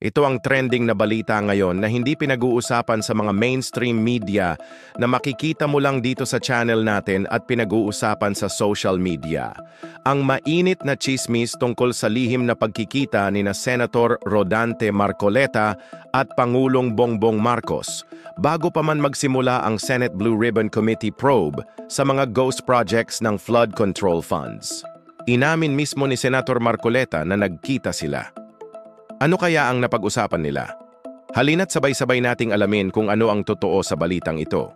Ito ang trending na balita ngayon na hindi pinag-uusapan sa mga mainstream media na makikita mo lang dito sa channel natin at pinag-uusapan sa social media. Ang mainit na chismis tungkol sa lihim na pagkikita ni na Senator Rodante Marcoleta at Pangulong Bongbong Marcos bago pa man magsimula ang Senate Blue Ribbon Committee probe sa mga ghost projects ng flood control funds. Inamin mismo ni Senator Marcoleta na nagkita sila. Ano kaya ang napag-usapan nila? Halina't sabay-sabay nating alamin kung ano ang totoo sa balitang ito.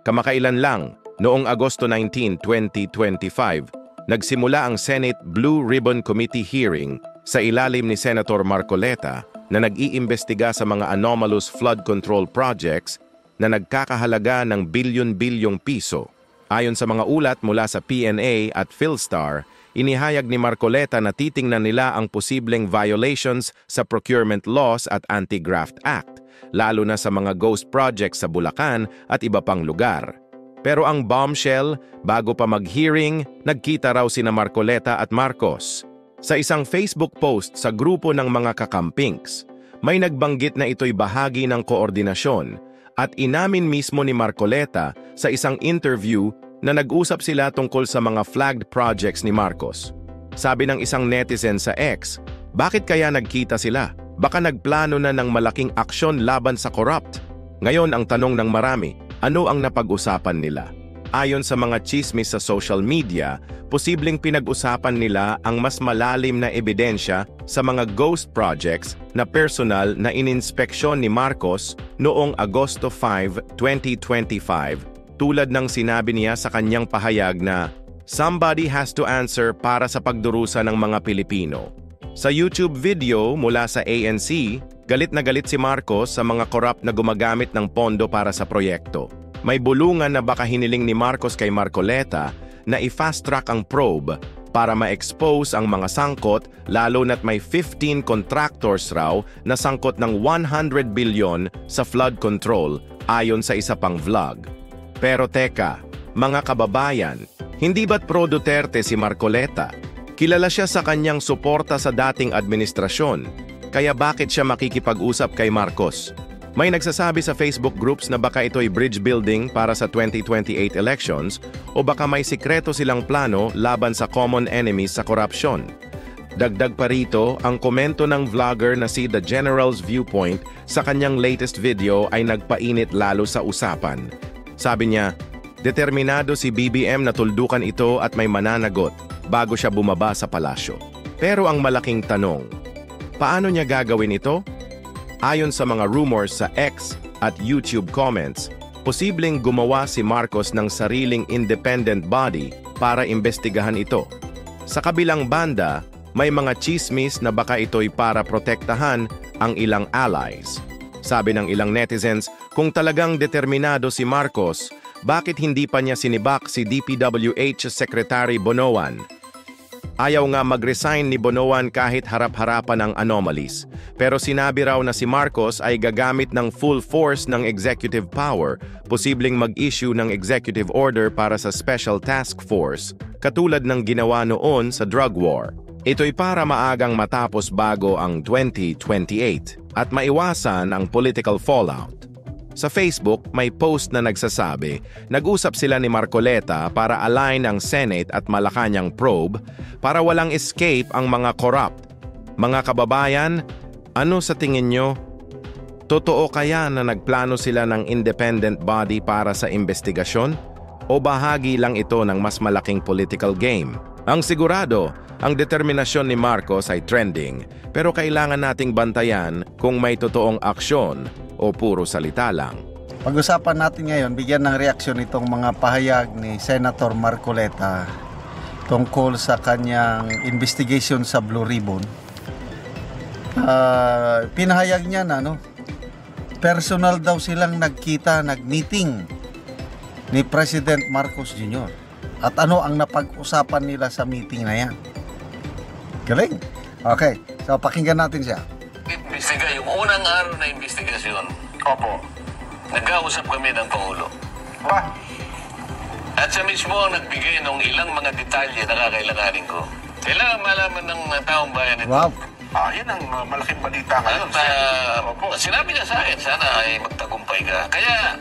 Kamakailan lang, noong Agosto 19, 2025, nagsimula ang Senate Blue Ribbon Committee hearing sa ilalim ni Senator Marcoleta na nag-iimbestiga sa mga anomalous flood control projects na nagkakahalaga ng bilyon-bilyong piso. Ayon sa mga ulat mula sa PNA at PhilStar, inihayag ni Marcoleta na titingnan nila ang posibleng violations sa procurement laws at Anti-Graft Act, lalo na sa mga ghost projects sa Bulacan at iba pang lugar. Pero ang bombshell, bago pa mag-hearing, nagkita raw sina Marcoleta at Marcos. Sa isang Facebook post sa grupo ng mga kakampings, may nagbanggit na ito'y bahagi ng koordinasyon at inamin mismo ni Marcoleta sa isang interview na nag-usap sila tungkol sa mga flagged projects ni Marcos. Sabi ng isang netizen sa X, bakit kaya nagkita sila? Baka nagplano na ng malaking aksyon laban sa corrupt. Ngayon ang tanong ng marami, ano ang napag-usapan nila? Ayon sa mga chismis sa social media, posibleng pinag-usapan nila ang mas malalim na ebidensya sa mga ghost projects na personal na ininspeksyon ni Marcos noong Agosto 5, 2025, tulad ng sinabi niya sa kanyang pahayag na somebody has to answer para sa pagdurusa ng mga Pilipino. Sa YouTube video mula sa ANC, galit na galit si Marcos sa mga korap na gumagamit ng pondo para sa proyekto. May bulungan na baka hiniling ni Marcos kay Marcoleta na i-fast track ang probe para ma-expose ang mga sangkot, lalo na't may 15 contractors raw na sangkot ng 100 bilyon sa flood control ayon sa isa pang vlog. Pero teka, mga kababayan, hindi ba't pro-Duterte si Marcoleta? Kilala siya sa kanyang suporta sa dating administrasyon, kaya bakit siya makikipag-usap kay Marcos? May nagsasabi sa Facebook groups na baka ito'y bridge building para sa 2028 elections o baka may sikreto silang plano laban sa common enemies sa korupsyon. Dagdag pa rito, ang komento ng vlogger na si The General's Viewpoint sa kanyang latest video ay nagpainit lalo sa usapan. Sabi niya, determinado si BBM na tuldukan ito at may mananagot bago siya bumaba sa palasyo. Pero ang malaking tanong, paano niya gagawin ito? Ayon sa mga rumors sa X at YouTube comments, posibleng gumawa si Marcos ng sariling independent body para imbestigahan ito. Sa kabilang banda, may mga chismis na baka ito'y para protektahan ang ilang allies. Sabi ng ilang netizens, kung talagang determinado si Marcos, bakit hindi pa niya sinibak si DPWH Secretary Bonoan? Ayaw nga mag-resign ni Bonoan kahit harap-harapan ng anomalies. Pero sinabi raw na si Marcos ay gagamit ng full force ng executive power, posibleng mag-issue ng executive order para sa Special Task Force, katulad ng ginawa noon sa drug war. Ito'y para maagang matapos bago ang 2028 at maiwasan ang political fallout. Sa Facebook, may post na nagsasabi, nag-usap sila ni Marcoleta para align ang Senate at Malacanang probe para walang escape ang mga corrupt. Mga kababayan, ano sa tingin nyo? Totoo kaya na nagplano sila ng independent body para sa investigasyon? O bahagi lang ito ng mas malaking political game? Ang sigurado, ang determinasyon ni Marcos ay trending, pero kailangan nating bantayan kung may totoong aksyon o puro salita lang. Pag-usapan natin ngayon, bigyan ng reaksyon itong mga pahayag ni Senator Marcoleta tungkol sa kanyang investigation sa Blue Ribbon. Pinahayag niya na personal daw silang nagkita, nag-meeting ni President Marcos Jr. At ano ang napag-usapan nila sa meeting na yan? Galing? Okay, so pakinggan natin siya. Imbestiga, yung unang araw na investigasyon. Opo. Nagkausap kami ng Pangulo. Ba? At siya mismo ang nagbigay ng ilang mga detalye na kakailanganin ko. Kailangan malaman ng taong bayan ito. Wow. Yan ang malaking balita ngayon. At sinabi niya sa akin, sana ay magtagumpay ka. Kaya,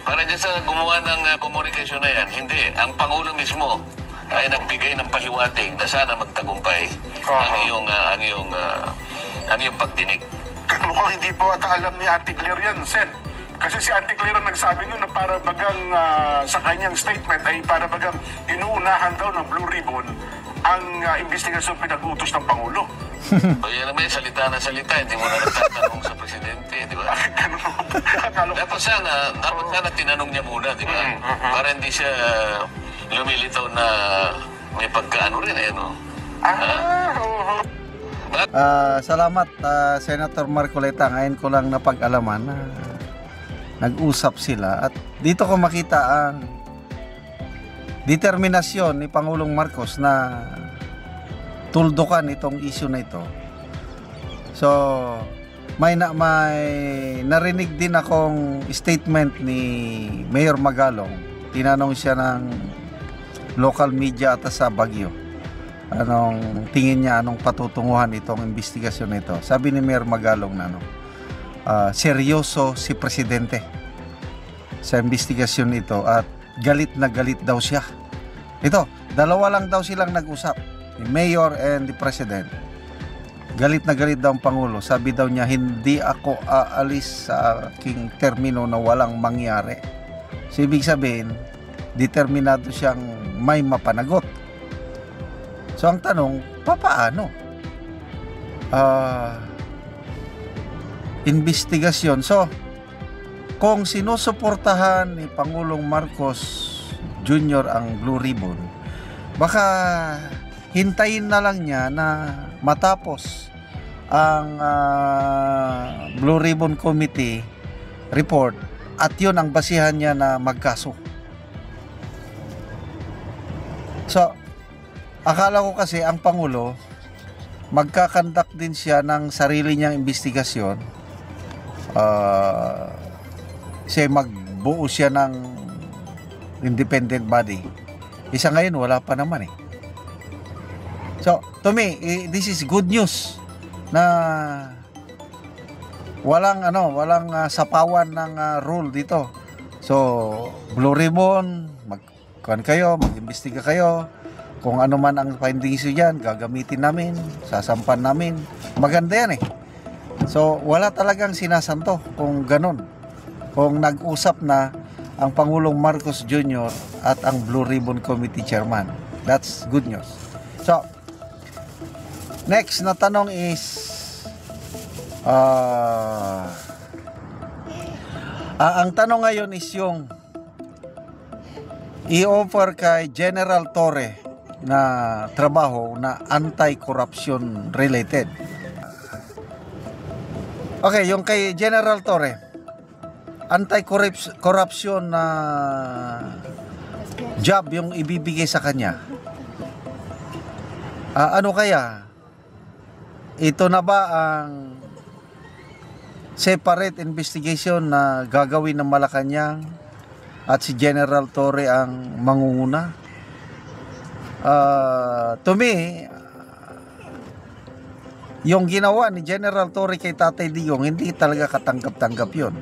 para dyan sa gumawa ng komunikasyon na yan, hindi. Ang Pangulo mismo ay nagbigay ng pahiwatig na sana magtagumpay ang iyong pagdinig. Mukhang hindi po ata alam ni Ate Claire yan, Sen. Kasi si Ate Claire ang nagsabi nun na para bagang sa kanyang statement ay para bagang inuunahan daw ng Blue Ribbon ang investigasyon pinag-utos ng Pangulo. O yan naman, salita na salita, hindi mo na nagtatanong sa presidente, di ba? Dapat sana tinanong niya muna, di ba? Para hindi siya lumilitaw na may pagkaano rin, no? Salamat, Senator Marcoleta. Ngayon ko lang napag-alaman na nag-usap sila at dito ko makita ang determinasyon ni Pangulong Marcos na tuldukan itong issue na ito. So, may narinig din akong statement ni Mayor Magalong. Tinanong siya ng local media at sa Baguio. Anong tingin niya, anong patutunguhan itong investigasyon na ito. Sabi ni Mayor Magalong na seryoso si Presidente sa investigasyon ito at galit na galit daw siya. Ito, dalawa lang daw silang nag-usap, ni Mayor and the President. Galit na galit daw ang Pangulo. Sabi daw niya, hindi ako aalis sa aking termino na walang mangyari. So, ibig sabihin, determinado siyang may mapanagot. So, ang tanong, papaano? Investigasyon. So, kung sinusuportahan ni Pangulong Marcos Jr. ang Blue Ribbon, baka hintayin na lang niya na matapos ang Blue Ribbon Committee report at yun ang basihan niya na magkaso. So, akala ko kasi ang Pangulo magkakandak din siya ng sarili niyang investigasyon. Magbuo siya ng independent body. Isa ngayon wala pa naman eh. So, to me, this is good news na walang sapawan ng rule dito. So, Blue Ribbon, mag-imbestiga kayo. Kung ano man ang findings nyo dyan, gagamitin namin, sasampan namin. Maganda yan eh. So, wala talagang sinasanto kung ganun. Kung nag-usap na ang Pangulong Marcos Jr. at ang Blue Ribbon Committee Chairman. That's good news. So, next na tanong is, ang tanong ngayon is yung i-offer kay General Torre na trabaho na anti-corruption related. Okay, yung kay General Torre, anti-corruption na job yung ibibigay sa kanya. Ano kaya? Ito na ba ang separate investigation na gagawin ng Malacanang at si General Torre ang mangunguna? To me, yung ginawa ni General Torre kay Tatay Digong, hindi talaga katanggap-tanggap yun.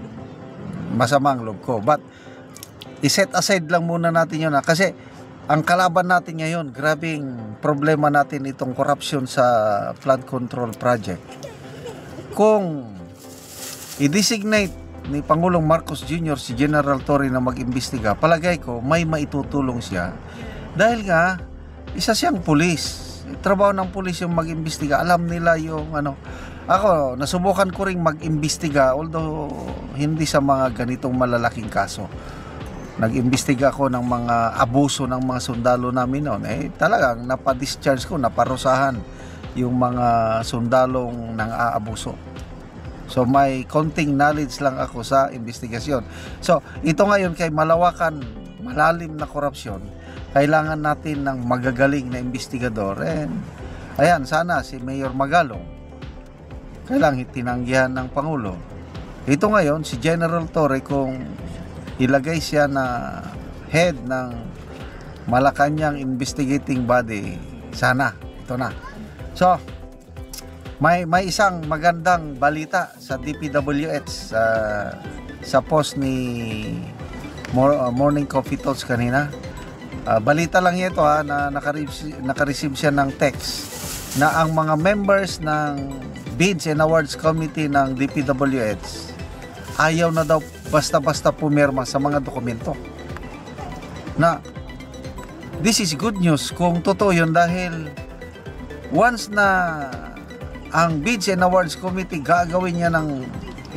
Masamang loob ko. But, iset aside lang muna natin yun. Kasi, ang kalaban natin ngayon, grabing problema natin itong corruption sa flood control project. Kung i-designate ni Pangulong Marcos Jr. si General Torre na mag-imbestiga, palagay ko may maitutulong siya. Dahil nga, isa siyang pulis. Trabaho ng pulis yung mag-imbestiga. Alam nila yung Ako, nasubukan ko ring mag-imbestiga, although hindi sa mga ganitong malalaking kaso. Nag-imbestiga ako ng mga abuso ng mga sundalo namin noon. Talagang napadischarge ko, naparusahan yung mga sundalong nang aabuso. So may konting knowledge lang ako sa investigasyon. So ito ngayon kay malawakan, malalim na korupsyon, kailangan natin ng magagaling na investigador. And ayan, sana si Mayor Magalong kailangan tinanggihan ng Pangulo. Ito ngayon si General Torre, kung ilagay siya na head ng Malacanang investigating body, sana ito na. So May isang magandang balita sa DPWH sa post ni Morning Coffee Talks kanina. Balita lang ito na naka-receive siya ng text na ang mga members ng Bids and Awards Committee ng DPWH ayaw na daw basta-basta pumirma sa mga dokumento. Na this is good news kung totoo yun, dahil once na ang Bids and Awards Committee gagawin niya ng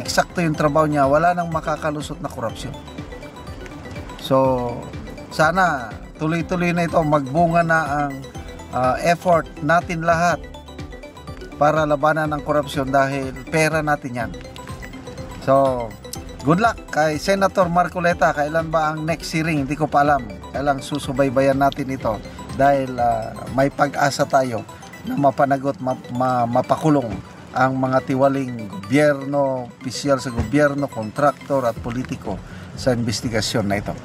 eksakto yung trabaho niya, wala nang makakalusot na korupsyon. So sana tuloy-tuloy na ito, magbunga na ang effort natin lahat para labanan ng korupsyon, dahil pera natin yan. So good luck kay Senator Marcoleta. Kailan ba ang next hearing? Hindi ko pa alam. Kailang susubaybayan natin ito, dahil may pag-asa tayo na mapanagot, mapakulong ang mga tiwaling gobyerno, opisyal sa gobyerno, kontraktor at politiko sa investigasyon na ito.